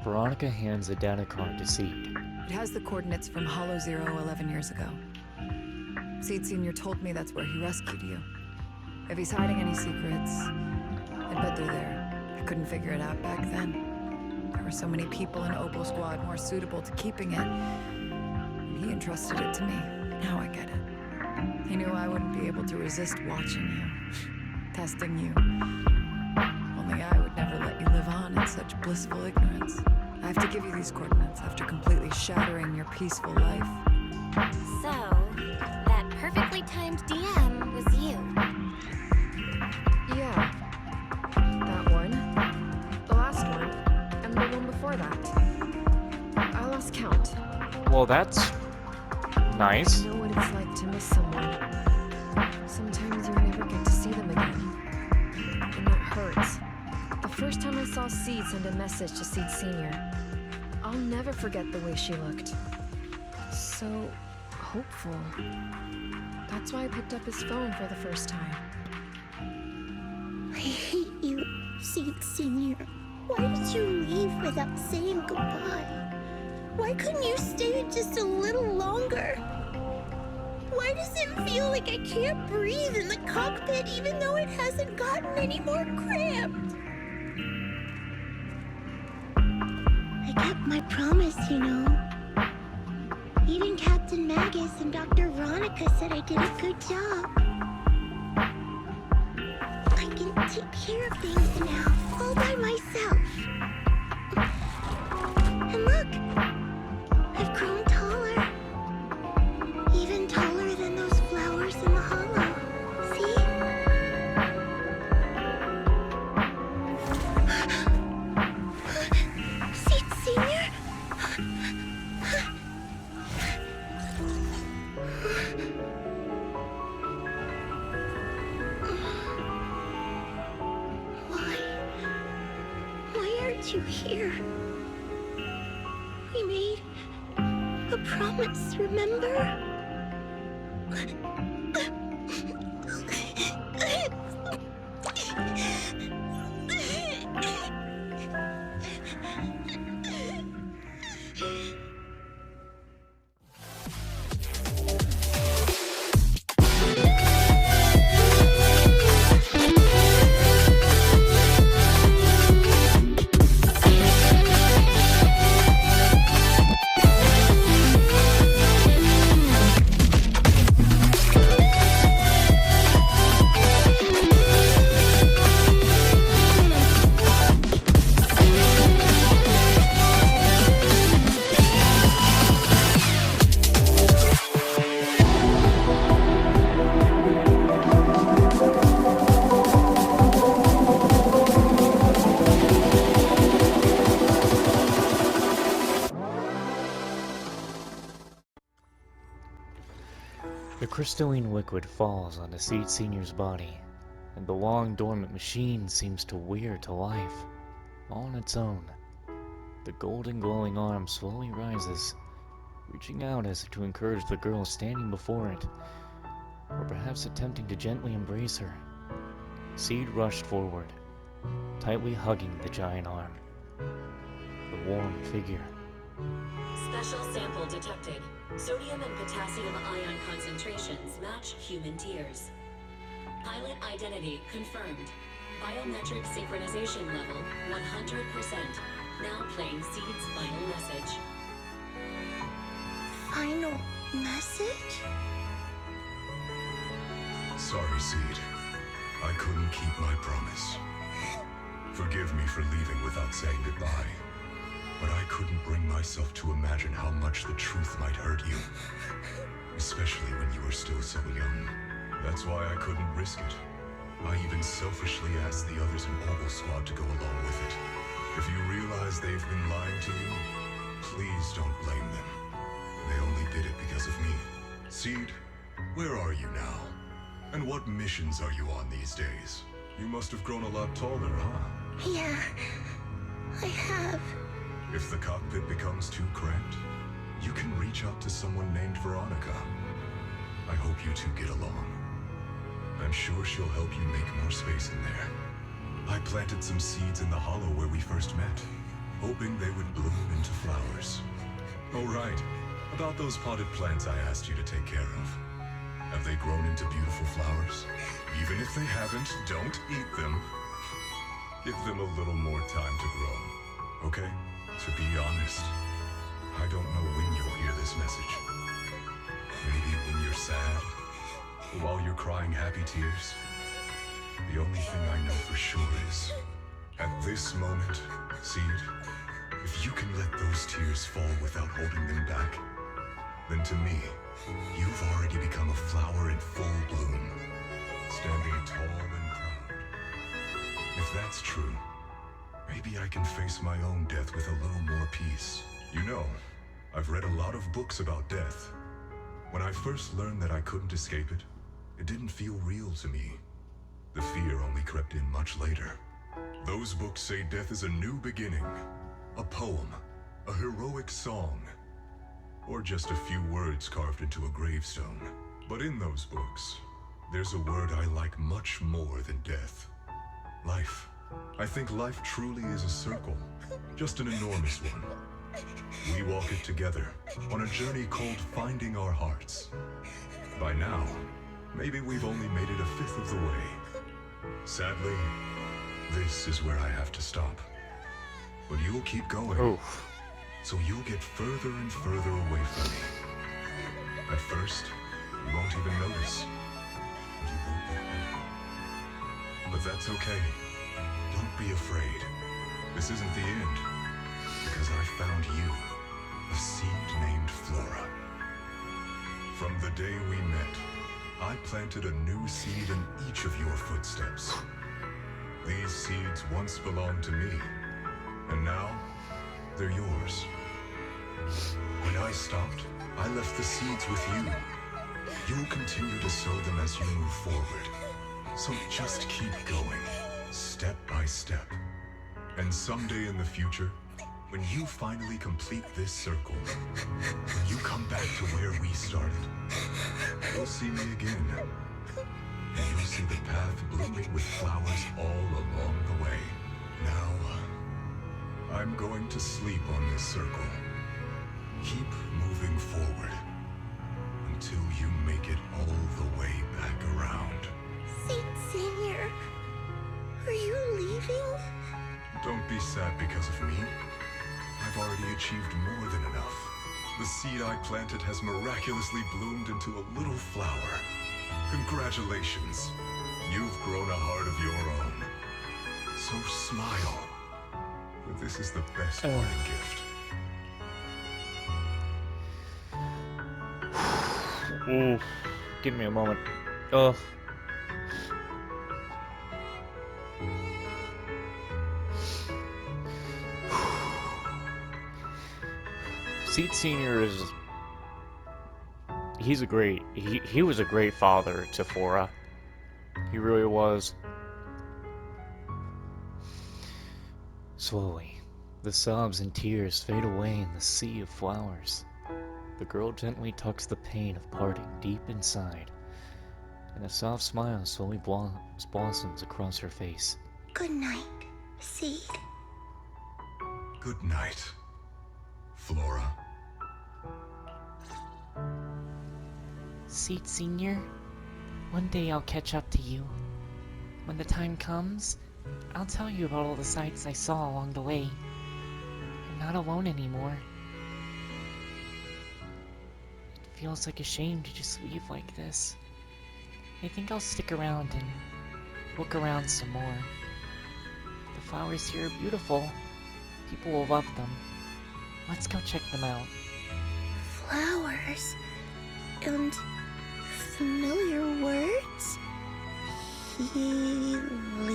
Veronica hands the data card to Seed. It has the coordinates from Hollow Zero 11 years ago. Seed Sr. told me that's where he rescued you. If he's hiding any secrets, I bet they're there. I couldn't figure it out back then. There were so many people in Opal Squad more suitable to keeping it. And he entrusted it to me. Now I get it. He knew I wouldn't be able to resist watching you, testing you. Only I would never let you live on in such blissful ignorance. I have to give you these coordinates after completely shattering your peaceful life. So, that perfectly timed DM was you. Yeah. That one. The last one. And the one before that. I lost count. Well, that's nice. I know what it's like to miss someone. Sometimes you never get to see them again. And it hurts. The first time I saw Seed send a message to Seed Sr., I'll never forget the way she looked. So hopeful. That's why I picked up his phone for the first time. I hate you, Seed Sr. Why did you leave without saying goodbye? Why couldn't you stay just a little longer? Why does it feel like I can't breathe in the cockpit even though it hasn't gotten any more cramped? I kept my promise, you know. Even Captain Magus and Dr. Veronica said I did a good job. I can take care of things now, all by myself. And look, I've grown taller. Even taller than those flowers in the hollow. See? Seed Senior? Why aren't you here? We made a promise, remember? The crystalline liquid falls onto Seed Senior's body, and the long-dormant machine seems to wear to life, all on its own. The golden glowing arm slowly rises, reaching out as if to encourage the girl standing before it, or perhaps attempting to gently embrace her. Seed rushed forward, tightly hugging the giant arm. The warm figure. Special sample detected. Sodium and potassium ion concentrations match human tears. Pilot identity confirmed. Biometric synchronization level 100%. Now playing Seed's final message. Final message? Sorry, Seed. I couldn't keep my promise. Forgive me for leaving without saying goodbye. But I couldn't bring myself to imagine how much the truth might hurt you. Especially when you were still so young. That's why I couldn't risk it. I even selfishly asked the others in Opal Squad to go along with it. If you realize they've been lying to you, please don't blame them. They only did it because of me. Seed, where are you now? And what missions are you on these days? You must have grown a lot taller, huh? Yeah, I have. If the cockpit becomes too cramped, you can reach out to someone named Veronica. I hope you two get along. I'm sure she'll help you make more space in there. I planted some seeds in the hollow where we first met. hoping they would bloom into flowers. Oh right, about those potted plants I asked you to take care of. Have they grown into beautiful flowers? Even if they haven't, don't eat them. Give them a little more time to grow, okay? To be honest, I don't know when you'll hear this message. Maybe when you're sad, or while you're crying happy tears. The only thing I know for sure is, at this moment, Seed, if you can let those tears fall without holding them back, then to me, you've already become a flower in full bloom, standing tall and proud. If that's true, maybe I can face my own death with a little more peace. You know, I've read a lot of books about death. When I first learned that I couldn't escape it, it didn't feel real to me. The fear only crept in much later. Those books say death is a new beginning, a poem, a heroic song, or just a few words carved into a gravestone. But in those books, there's a word I like much more than death. Life. I think life truly is a circle, just an enormous one. We walk it together, on a journey called finding our hearts. By now, maybe we've only made it a fifth of the way. Sadly, this is where I have to stop. But you'll keep going. Oof. So you'll get further and further away from me. At first, you won't even notice. And you won't let me. But that's okay. Don't be afraid. This isn't the end. Because I found you, a seed named Flora. From the day we met, I planted a new seed in each of your footsteps. These seeds once belonged to me, and now they're yours. When I stopped, I left the seeds with you. You'll continue to sow them as you move forward. So just keep going, step by step. And someday in the future, when you finally complete this circle, when you come back to where we started, you'll see me again. And you'll see the path blooming with flowers all along the way. Now, I'm going to sleep on this circle. Keep moving forward until you make it all the way back around. Seed Senior, are you leaving? Don't be sad because of me. I've already achieved more than enough. The seed I planted has miraculously bloomed into a little flower. Congratulations. You've grown a heart of your own. So smile. For this is the best parting gift. Oof. Give me a moment. Ugh. Seed Senior is... He was a great father to Flora. He really was. Slowly, the sobs and tears fade away in the sea of flowers. The girl gently tucks the pain of parting deep inside, and a soft smile slowly blossoms across her face. Good night, Seed. Good night, Flora. Seed Senior, one day I'll catch up to you. When the time comes, I'll tell you about all the sights I saw along the way. I'm not alone anymore. It feels like a shame to just leave like this. I think I'll stick around and look around some more. The flowers here are beautiful. People will love them. Let's go check them out. Flowers and familiar words? Helios.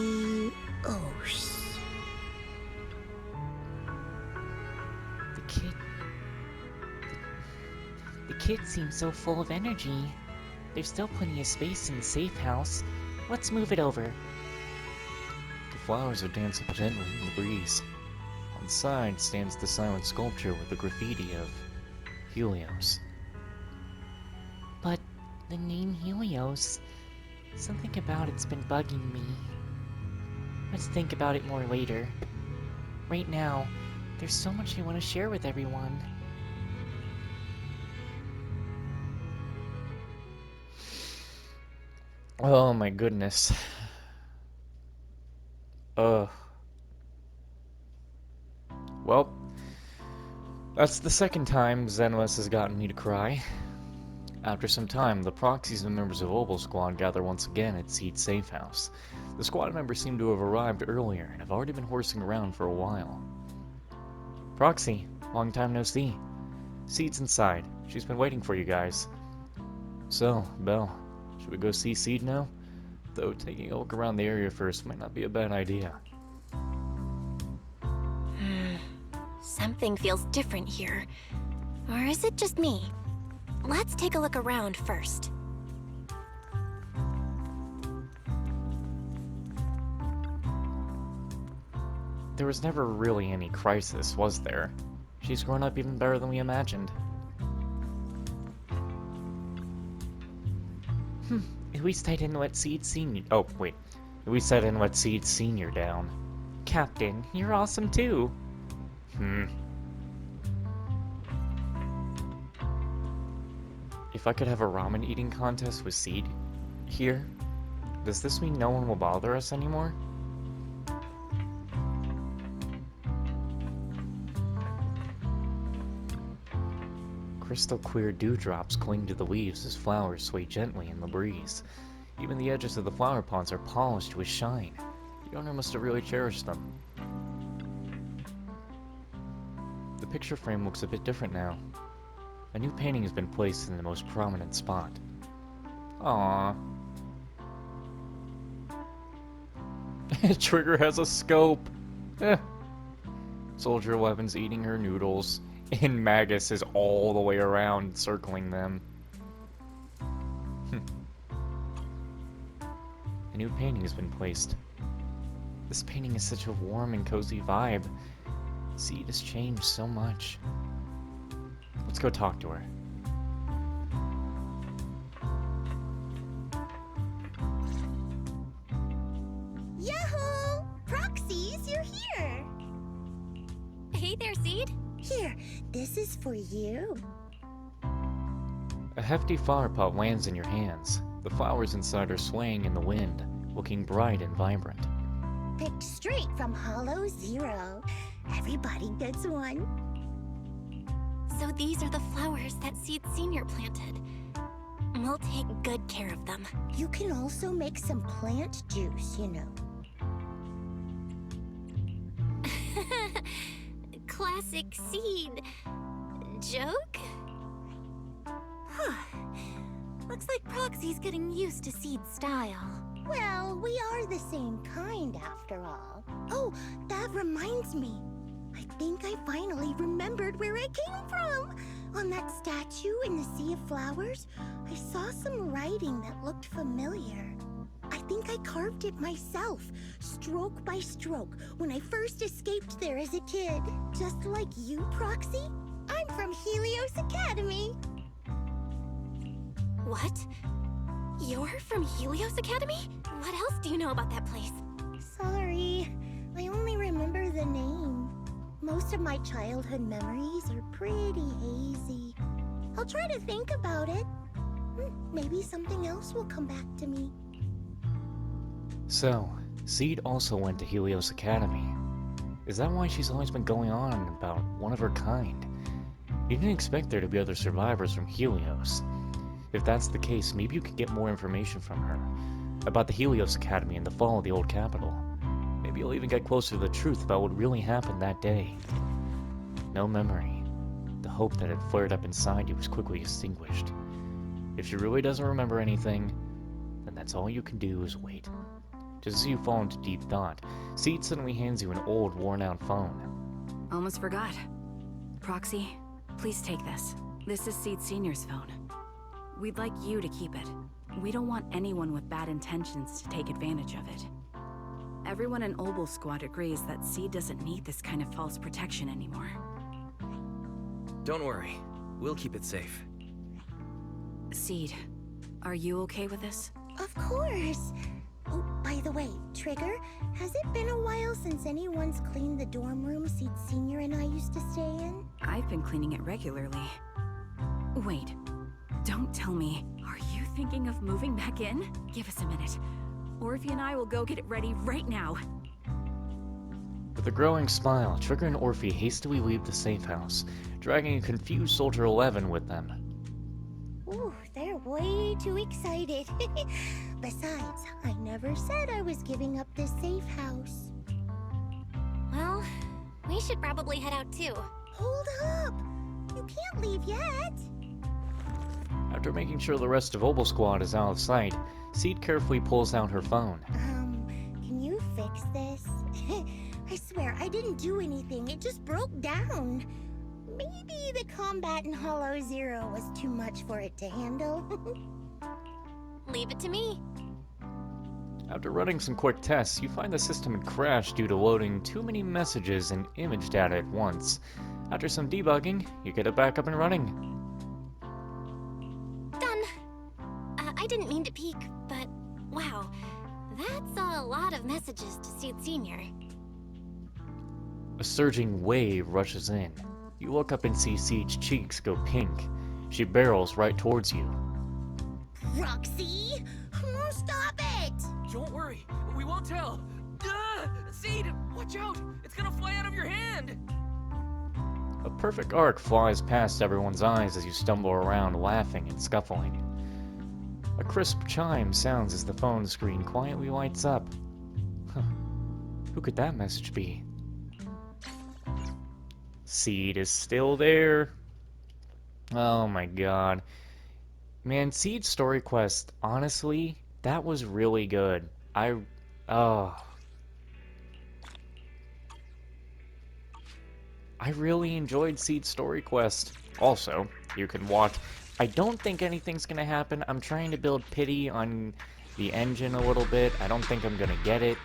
The kids seem so full of energy. There's still plenty of space in the safe house. Let's move it over. The flowers are dancing gently in the breeze. On the side stands the silent sculpture with the graffiti of Helios. But the name Helios, something about it's been bugging me. Let's think about it more later. Right now, There's so much I want to share with everyone. Oh my goodness. Well, that's the second time Zenless has gotten me to cry. After some time, the proxies and members of Obel Squad gather once again at Seed's safe house. The squad members seem to have arrived earlier and have already been horsing around for a while. Proxy, long time no see. Seed's inside. She's been waiting for you guys. So, Belle, should we go see Seed now? Though taking a look around the area first might not be a bad idea. Something feels different here. Or is it just me? Let's take a look around first. There was never really any crisis, was there? She's grown up even better than we imagined. At least I didn't let Seed Senior... Oh, wait. At least I didn't let Seed Senior down. Captain, you're awesome too. If I could have a ramen eating contest with Seed here, does this mean no one will bother us anymore? Crystal clear dewdrops cling to the leaves as flowers sway gently in the breeze. Even the edges of the flower pots are polished with shine. The owner must have really cherished them. The picture frame looks a bit different now. A new painting has been placed in the most prominent spot. Aww. Trigger has a scope. Soldier 11's eating her noodles, and Magus is all the way around, circling them. A new painting has been placed. This painting is such a warm and cozy vibe. Seed has changed so much. Let's go talk to her. Yahoo! Proxies, you're here! Hey there, Seed. Here, this is for you. A hefty flower pot lands in your hands. The flowers inside are swaying in the wind, looking bright and vibrant. Picked straight from Hollow Zero. Everybody gets one. So these are the flowers that Seed Senior planted. We'll take good care of them. You can also make some plant juice, you know. Classic Seed. Joke? Huh. Looks like Proxy's getting used to Seed's style. Well, we are the same kind after all. Oh, that reminds me. I think I finally remembered where I came from. On that statue in the Sea of Flowers, I saw some writing that looked familiar. I think I carved it myself, stroke by stroke, when I first escaped there as a kid. Just like you, Proxy, I'm from Helios Academy. What? You're from Helios Academy? What else do you know about that place? Sorry, I only remember the name. Most of my childhood memories are pretty hazy. I'll try to think about it. Maybe something else will come back to me. So, Seed also went to Helios Academy. Is that why she's always been going on about one of her kind? You didn't expect there to be other survivors from Helios. If that's the case, maybe you could get more information from her about the Helios Academy and the fall of the old capital. Maybe you'll even get closer to the truth about what really happened that day. No memory. The hope that had flared up inside you was quickly extinguished. If she really doesn't remember anything, then that's all you can do is wait. Just as you fall into deep thought, Seed suddenly hands you an old, worn-out phone. Almost forgot. Proxy, please take this. This is Seed Senior's phone. We'd like you to keep it. We don't want anyone with bad intentions to take advantage of it. Everyone in Obel Squad agrees that Seed doesn't need this kind of false protection anymore. Don't worry. We'll keep it safe. Seed, are you okay with this? Of course. Oh, by the way, Trigger, has it been a while since anyone's cleaned the dorm room Seed Senior and I used to stay in? I've been cleaning it regularly. Wait, don't tell me. Are you thinking of moving back in? Give us a minute. Orphe and I will go get it ready right now. With a growing smile, Trigger and Orphe hastily leave the safe house, dragging a confused Soldier 11 with them. Ooh, they're way too excited. Besides, I never said I was giving up this safe house. Well, we should probably head out too. Hold up! You can't leave yet! After making sure the rest of Obel Squad is out of sight, Seed carefully pulls out her phone. Can you fix this? I swear, I didn't do anything. It just broke down. Maybe the combat in Hollow Zero was too much for it to handle. Leave it to me. After running some quick tests, you find the system had crashed due to loading too many messages and image data at once. After some debugging, you get it back up and running. Done. I didn't mean to peek, but wow, that's a lot of messages to Seed Senior. A surging wave rushes in. You look up and see Seed's cheeks go pink. She barrels right towards you. Roxy! Oh, stop it! Don't worry, we won't tell. Seed, watch out! It's gonna fly out of your hand! A perfect arc flies past everyone's eyes as you stumble around laughing and scuffling. A crisp chime sounds as the phone screen quietly lights up. Huh. Who could that message be? Seed is still there. Oh my god. Man, Seed's story quest, honestly, that was really good. I really enjoyed Seed's story quest. Also, you can watch. I don't think anything's gonna happen. I'm trying to build pity on the engine a little bit. I don't think I'm gonna get it.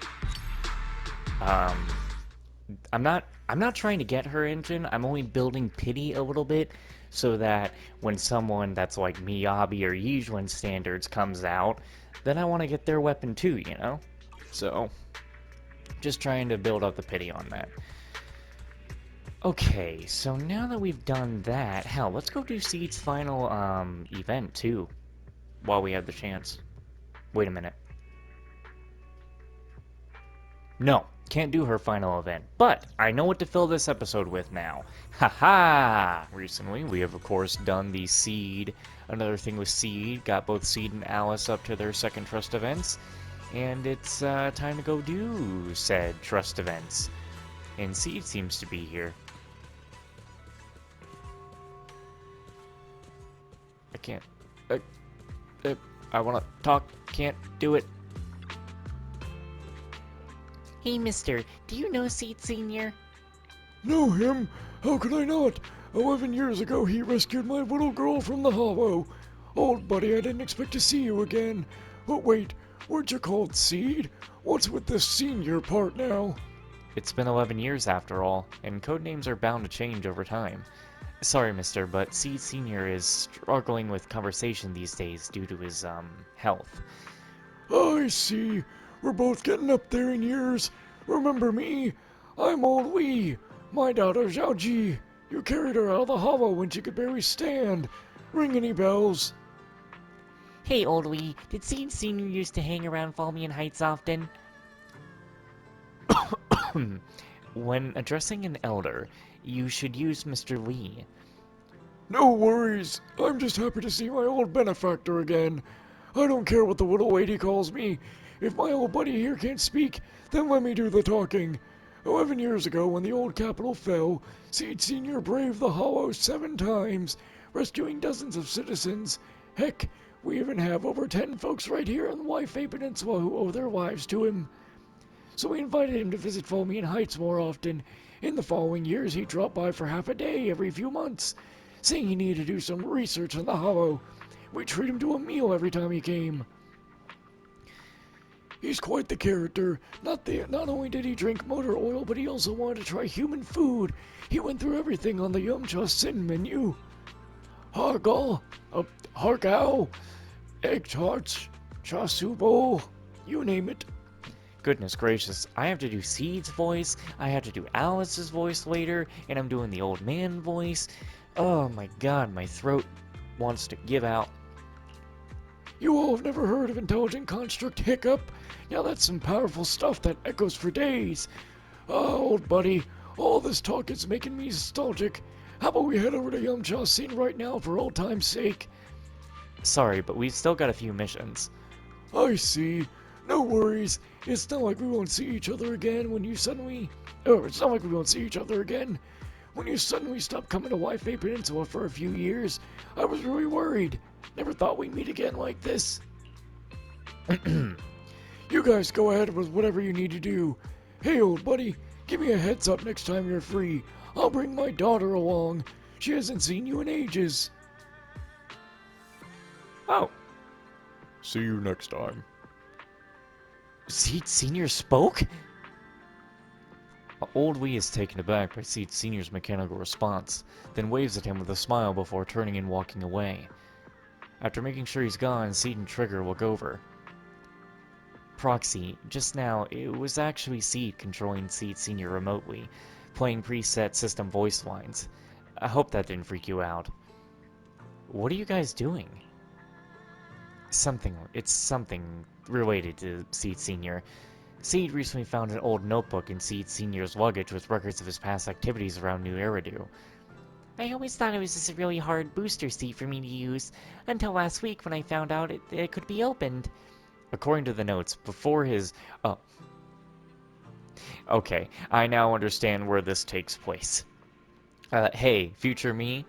I'm not trying to get her engine. I'm only building pity a little bit so that when someone that's like Miyabi or Yijun standards comes out, then I want to get their weapon too, you know? So, just trying to build up the pity on that. Okay, so now that we've done that, hell, let's go do Seed's final event too, while we have the chance. Wait a minute. No, can't do her final event, but I know what to fill this episode with now. Haha! Recently, we have of course done the Seed, another thing with Seed, got both Seed and Alice up to their second trust events, and it's time to go do said trust events. And Seed seems to be here. I can't. I wanna talk, can't do it. Hey, mister, do you know Seed Senior? Know him? How could I not? 11 years ago he rescued my little girl from the hollow. Old buddy, I didn't expect to see you again. But wait, weren't you called Seed? What's with this senior part now? It's been 11 years after all, and codenames are bound to change over time. Sorry, mister, but Seed Senior is struggling with conversation these days due to his, health. I see. We're both getting up there in years. Remember me? I'm Old Wee, my daughter Zhaoji. You carried her out of the hollow when she could barely stand. Ring any bells? Hey, Old Wee, did Seed Senior used to hang around Falmian Heights often? When addressing an elder, you should use Mr. Lee. No worries. I'm just happy to see my old benefactor again. I don't care what the little lady calls me. If my old buddy here can't speak, then let me do the talking. 11 years ago, when the old capital fell, Seed Senior braved the hollow 7 times, rescuing dozens of citizens. Heck, we even have over 10 folks right here on the Wi-Fi Peninsula who owe their lives to him. So we invited him to visit Falmian Heights more often. In the following years, he dropped by for half a day every few months, saying he needed to do some research on the hollow. We treat him to a meal every time he came. He's quite the character. Not only did he drink motor oil, but he also wanted to try human food. He went through everything on the Yum-Cha Sin menu. Hargal, Hargao, egg tarts, chasubo, you name it. Goodness gracious, I have to do Seed's voice, I have to do Alice's voice later, and I'm doing the old man voice. Oh my god, my throat wants to give out. You all have never heard of intelligent construct hiccup? Now that's some powerful stuff that echoes for days. Oh, old buddy, all this talk is making me nostalgic. How about we head over to Yumcha's scene right now for old time's sake? Sorry, but we've still got a few missions. I see. No worries. It's not like we won't see each other again when you suddenly... Oh, it's not like we won't see each other again. When you suddenly stopped coming to Wi-Fi Peninsula for a few years, I was really worried. Never thought we'd meet again like this. You guys go ahead with whatever you need to do. Hey, old buddy, give me a heads up next time you're free. I'll bring my daughter along. She hasn't seen you in ages. Oh, See you next time. Seed Senior spoke? Old Wee is taken aback by Seed Senior's mechanical response, then waves at him with a smile before turning and walking away. After making sure he's gone, Seed and Trigger look over. Proxy, just now, it was actually Seed controlling Seed Senior remotely, playing preset system voice lines. I hope that didn't freak you out. What are you guys doing? It's something related to Seed Senior. Seed recently found an old notebook in Seed Senior's luggage with records of his past activities around New Eridu. I always thought it was just a really hard booster seat for me to use, until last week when I found out it could be opened. According to the notes, before his... Okay, I now understand where this takes place. Hey, future me,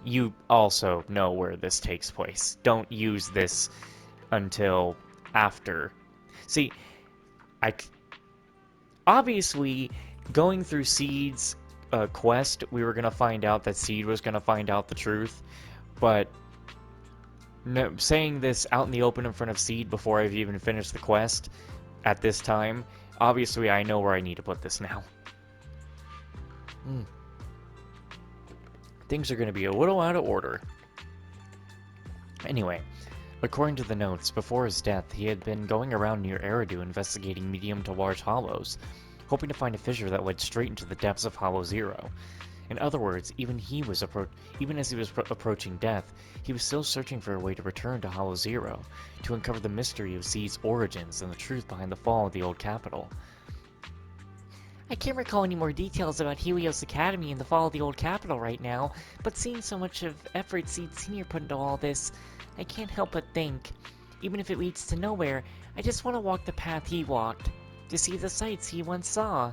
you also know where this takes place. Don't use this until after. See, obviously, going through Seed's quest, we were going to find out that Seed was going to find out the truth, but no, saying this out in the open in front of Seed before I've even finished the quest at this time, obviously I know where I need to put this now. Things are going to be a little out of order. Anyway, according to the notes, before his death, he had been going around near Eridu investigating medium to large hollows, hoping to find a fissure that led straight into the depths of Hollow Zero. In other words, even as he was approaching death, he was still searching for a way to return to Hollow Zero, to uncover the mystery of Seed's origins and the truth behind the fall of the old capital. I can't recall any more details about Helios Academy and the fall of the old capital right now, but seeing so much of effort Seed Senior put into all this, I can't help but think, even if it leads to nowhere, I just want to walk the path he walked, to see the sights he once saw.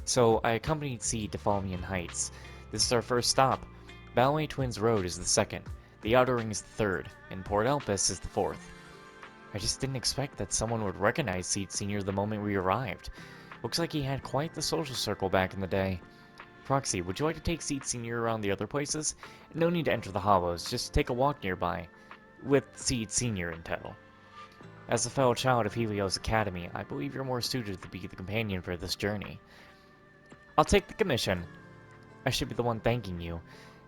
So I accompanied Seed to Falmian Heights. This is our first stop. Balway Twins Road is the second, the Outer Ring is the third, and Port Elpis is the fourth. I just didn't expect that someone would recognize Seed Senior the moment we arrived. Looks like he had quite the social circle back in the day. Proxy, would you like to take Seed Senior around the other places? No need to enter the hollows, just take a walk nearby. With Seed Senior in tow. As a fellow child of Helios Academy, I believe you're more suited to be the companion for this journey. I'll take the commission. I should be the one thanking you.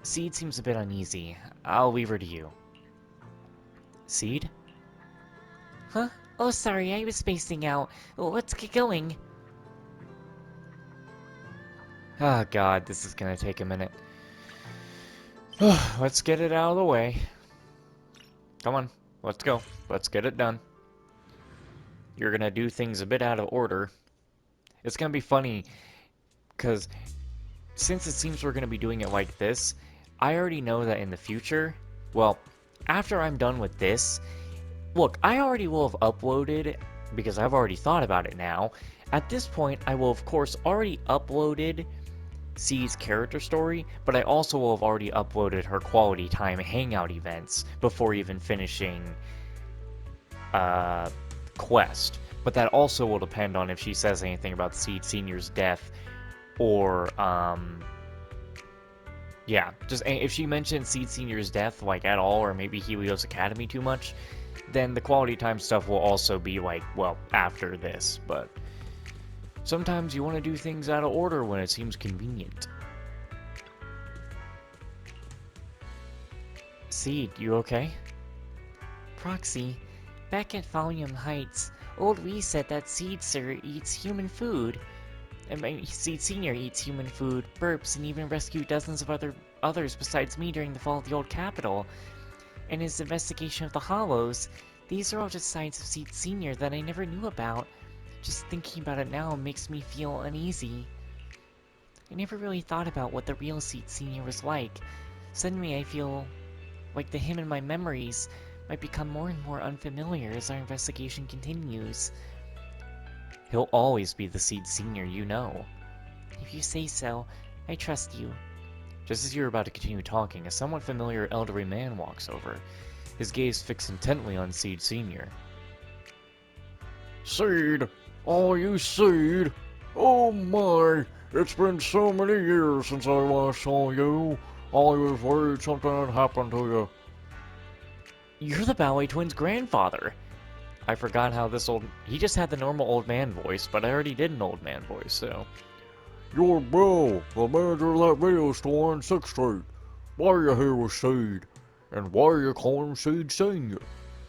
Seed seems a bit uneasy. I'll leave her to you. Seed? Huh? Oh, sorry, I was spacing out. Let's get going. Ah, God, this is gonna take a minute. Let's get it out of the way. Come on, let's go. Let's get it done. You're gonna do things a bit out of order. It's gonna be funny, because since it seems we're gonna be doing it like this, I already know that in the future, well, after I'm done with this, look, I already will have uploaded, because I've already thought about it now. At this point, I will of course already uploaded C's character story, but I also will have already uploaded her quality time hangout events before even finishing quest. But that also will depend on if she says anything about Seed Senior's death, or yeah, just if she mentions Seed Senior's death like at all, or maybe Helios Academy too much, then the quality time stuff will also be like, well, after this. But sometimes you want to do things out of order when it seems convenient. Seed, you okay? Proxy, back at Falmian Heights, Old Wee said that Seed Sir eats human food. Seed Senior eats human food, burps, and even rescued dozens of others besides me during the fall of the old capital. And his investigation of the Hollows, these are all just sides of Seed Senior that I never knew about. Just thinking about it now makes me feel uneasy. I never really thought about what the real Seed Senior was like. Suddenly I feel like the him in my memories might become more and more unfamiliar as our investigation continues. He'll always be the Seed Senior you know. If you say so, I trust you. Just as you're about to continue talking, a somewhat familiar elderly man walks over, his gaze fixed intently on Seed Senior. Seed? Oh, you Seed? Oh my, it's been so many years since I last saw you. I was worried something had happened to you. You're the Ballet Twins' grandfather! I forgot how he just had the normal old man voice, but I already did an old man voice, so... You're Bill, the manager of that video store on 6th Street. Why are you here with Seed? And why are you calling him Seed Senior?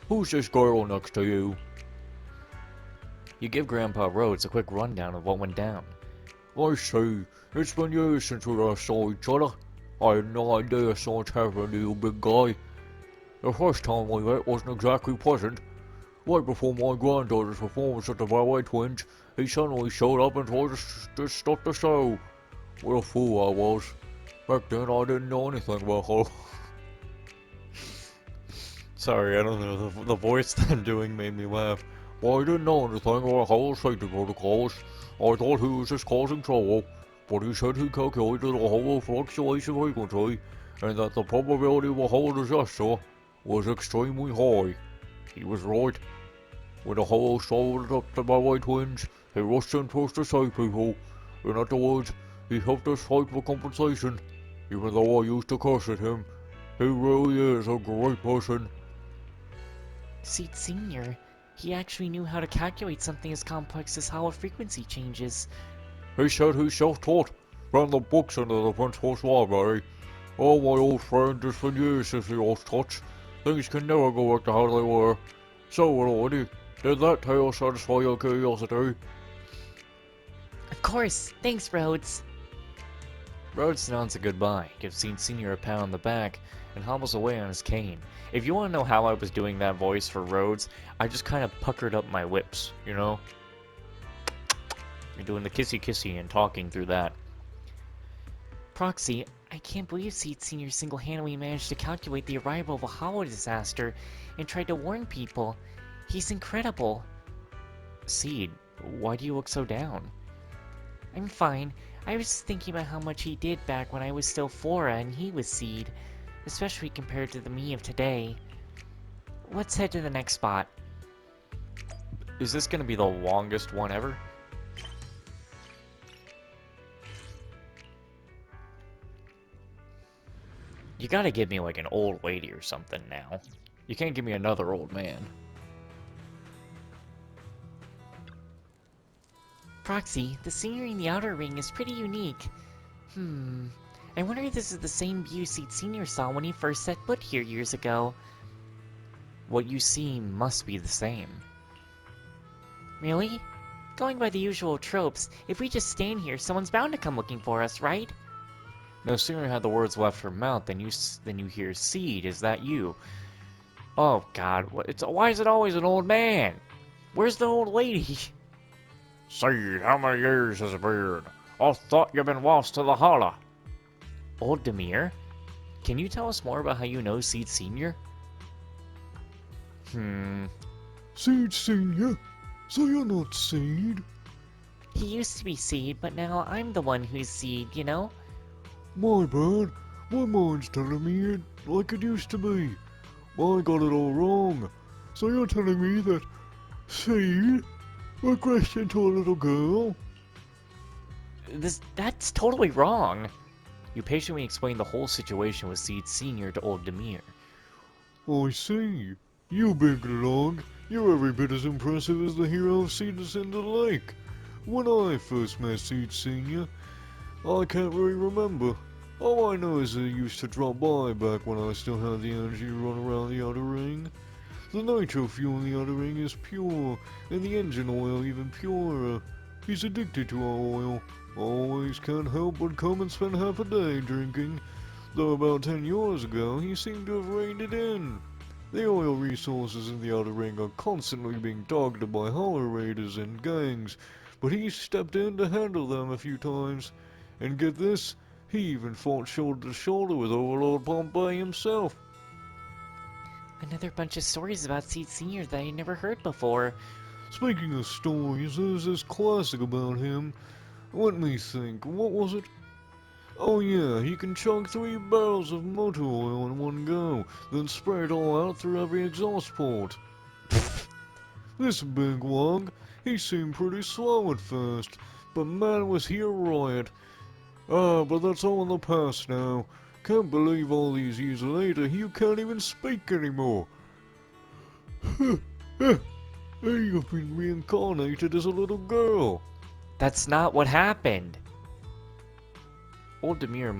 Who's this girl next to you? You give Grandpa Rhodes a quick rundown of what went down. I see. It's been years since we last saw each other. I had no idea so much happened to you, big guy. The first time we met wasn't exactly pleasant. Right before my granddaughter's performance at the Ballet Twins, he suddenly showed up and tried to stop the show. What a fool I was. Back then I didn't know anything about her. Sorry, I don't know, the voice that I'm doing made me laugh. Well, I didn't know anything about how safety protocols. I thought he was just causing trouble, but he said he calculated a hollow fluctuation frequency, and that the probability of a hollow disaster was extremely high. He was right. When the hollow swallowed up the Ballet Twins, he rushed in first to save people, and afterwards, he helped us fight for compensation. Even though I used to curse at him, he really is a great person. Seed Senior, he actually knew how to calculate something as complex as hollow frequency changes. He said he's self-taught, ran the books into the principal's library. All my old friends, it's been years since we lost touch. Things can never go back to how they were. So, Lordy, did that tale satisfy your curiosity? Of course, thanks, Rhodes. Rhodes nods a goodbye, gives Seed Senior a pat on the back, and hobbles away on his cane. If you want to know how I was doing that voice for Rhodes, I just kind of puckered up my lips, you know? You're doing the kissy-kissy and talking through that. Proxy, I can't believe Seed Senior single-handedly managed to calculate the arrival of a hollow disaster and tried to warn people. He's incredible. Seed, why do you look so down? I'm fine. I was just thinking about how much he did back when I was still Flora and he was Seed, especially compared to the me of today. Let's head to the next spot. Is this gonna be the longest one ever? You gotta give me like an old lady or something now. You can't give me another old man. Proxy, the scenery in the outer ring is pretty unique. I wonder if this is the same view Seed Senior saw when he first set foot here years ago. What you see must be the same. Really? Going by the usual tropes, if we just stand here, someone's bound to come looking for us, right? No sooner had the words left her mouth than you hear, "Seed, is that you?" Oh God, why is it always an old man? Where's the old lady? Seed, how many years has it been? I thought you'd been lost to the holler. Old Demir? Can you tell us more about how you know Seed Senior? Seed Senior? So you're not Seed? He used to be Seed, but now I'm the one who's Seed, you know? My bad. My mind's telling me it like it used to be. I got it all wrong. So you're telling me that Seed regressed into a little girl? That's totally wrong. You patiently explained the whole situation with Seed Senior to old Demir. I see. You big log. You're every bit as impressive as the hero of Seed in the Lake. When I first met Seed Senior, I can't really remember. All I know is that he used to drop by back when I still had the energy to run around the outer ring. The nitro fuel in the outer ring is pure, and the engine oil even purer. He's addicted to our oil. Always can't help but come and spend half a day drinking. Though about 10 years ago, he seemed to have reined it in. The oil resources in the outer ring are constantly being targeted by Hollow Raiders and gangs, but he stepped in to handle them a few times. And get this, he even fought shoulder to shoulder with Overlord Pompey himself. Another bunch of stories about Seed Senior that I never heard before. Speaking of stories, there's this classic about him. Let me think, what was it? Oh yeah, he can chug 3 barrels of motor oil in one go, then spray it all out through every exhaust port. This big wog, he seemed pretty slow at first, but man was he a riot. But that's all in the past now. Can't believe all these years later you can't even speak anymore. You've been reincarnated as a little girl. That's not what happened. Old Demir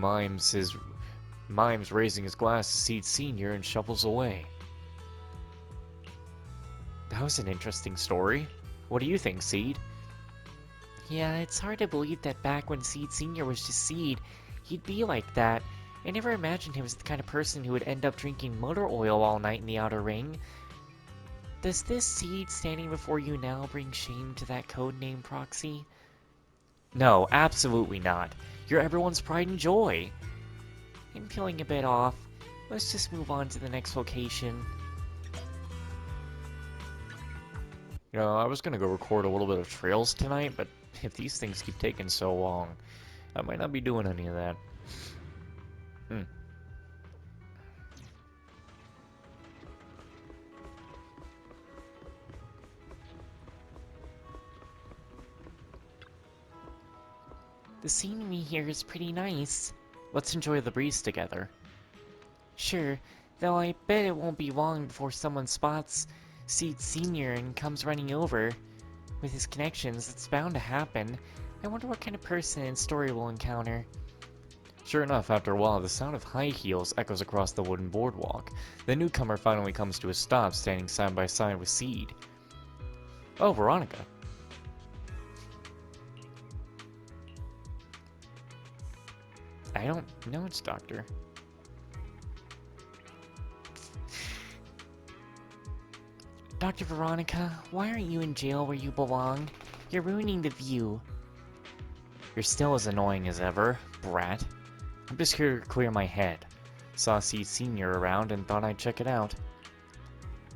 mimes raising his glass to Seed Senior and shuffles away. That was an interesting story. What do you think, Seed? Yeah, it's hard to believe that back when Seed Senior was just Seed, he'd be like that. I never imagined he was the kind of person who would end up drinking motor oil all night in the outer ring. Does this Seed standing before you now bring shame to that codename Proxy? No, absolutely not. You're everyone's pride and joy. I'm feeling a bit off. Let's just move on to the next location. You know, I was gonna go record a little bit of trails tonight, but if these things keep taking so long, I might not be doing any of that. The scenery here is pretty nice. Let's enjoy the breeze together. Sure, though I bet it won't be long before someone spots Seed Senior and comes running over. With his connections, it's bound to happen. I wonder what kind of person and story we'll encounter. Sure enough, after a while, the sound of high heels echoes across the wooden boardwalk. The newcomer finally comes to a stop, standing side by side with Seed. Oh, Veronica. I don't know it's Doctor. Dr. Veronica, why aren't you in jail where you belong? You're ruining the view. You're still as annoying as ever, brat. I'm just here to clear my head. Saw Seed Senior around and thought I'd check it out.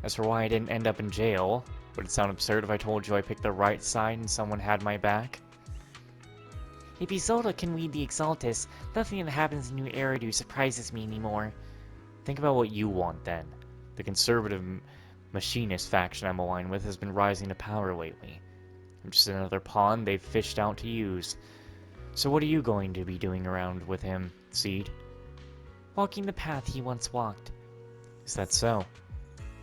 As for why I didn't end up in jail, would it sound absurd if I told you I picked the right side and someone had my back? If Isolde can read the Exaltus, nothing that happens in New Eridu surprises me anymore. Think about what you want then. The conservative machinist faction I'm aligned with has been rising to power lately. I'm just another pawn they've fished out to use. So what are you going to be doing around with him, Seed? Walking the path he once walked. Is that so?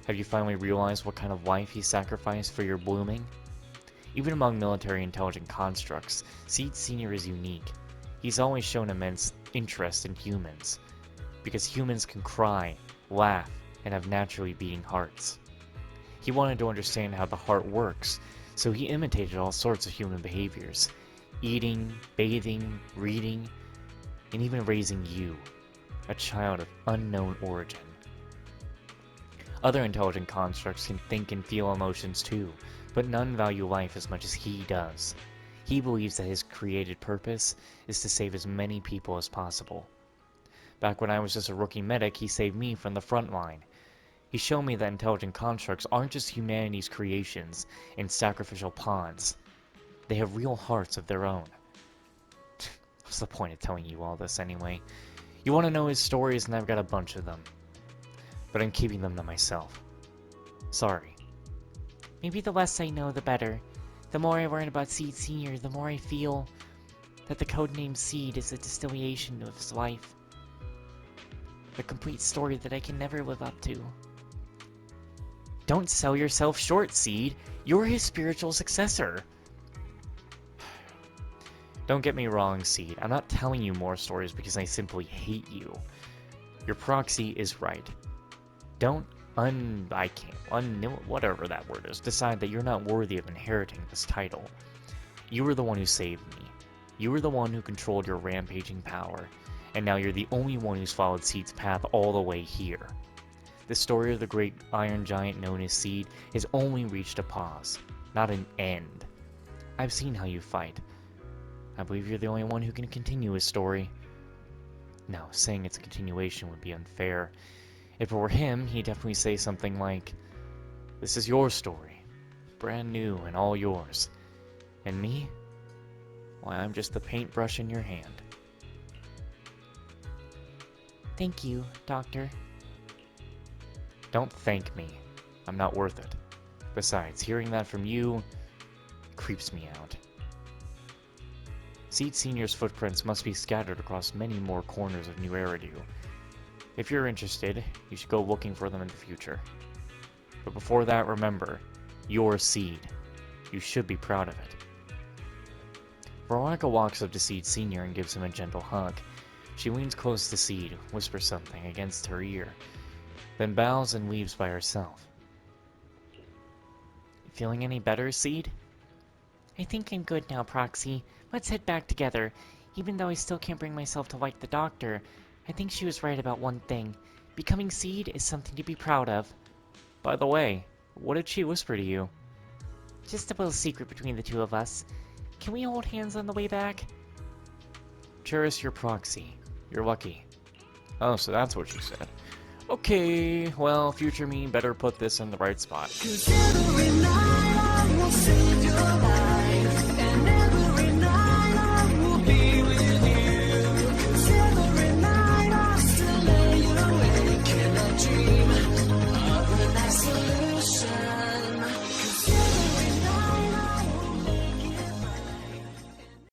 Have you finally realized what kind of life he sacrificed for your blooming? Even among military intelligent constructs, Seed Senior is unique. He's always shown immense interest in humans, because humans can cry, laugh, and have naturally beating hearts. He wanted to understand how the heart works, so he imitated all sorts of human behaviors. Eating, bathing, reading, and even raising you, a child of unknown origin. Other intelligent constructs can think and feel emotions too, but none value life as much as he does. He believes that his created purpose is to save as many people as possible. Back when I was just a rookie medic, he saved me from the front line. He showed me that intelligent constructs aren't just humanity's creations and sacrificial pawns. They have real hearts of their own. What's the point of telling you all this anyway? You want to know his stories, and I've got a bunch of them. But I'm keeping them to myself. Sorry. Maybe the less I know, the better. The more I learn about Seed Senior, the more I feel that the codename Seed is a distillation of his life. A complete story that I can never live up to. Don't sell yourself short, Seed. You're his spiritual successor. Don't get me wrong, Seed. I'm not telling you more stories because I simply hate you. Your proxy is right. Don't whatever that word is, decide that you're not worthy of inheriting this title. You were the one who saved me. You were the one who controlled your rampaging power, and now you're the only one who's followed Seed's path all the way here. The story of the great iron giant known as Seed has only reached a pause, not an end. I've seen how you fight. I believe you're the only one who can continue his story. No, saying it's a continuation would be unfair. If it were him, he'd definitely say something like, "This is your story, brand new and all yours." And me? Why, I'm just the paintbrush in your hand. Thank you, Doctor. Don't thank me. I'm not worth it. Besides, hearing that from you creeps me out. Seed Senior's footprints must be scattered across many more corners of New Eridu. If you're interested, you should go looking for them in the future. But before that, remember, you're Seed. You should be proud of it. Veronica walks up to Seed Senior and gives him a gentle hug. She leans close to Seed, whispers something against her ear, then bows and leaves by herself. Feeling any better, Seed? I think I'm good now, Proxy. Let's head back together. Even though I still can't bring myself to like the doctor, I think she was right about one thing. Becoming Seed is something to be proud of. By the way, what did she whisper to you? Just a little secret between the two of us. Can we hold hands on the way back? Cherish your Proxy. You're lucky. Oh, so that's what she said. Okay, well, future me better put this in the right spot. 'Cause every night I will save your life.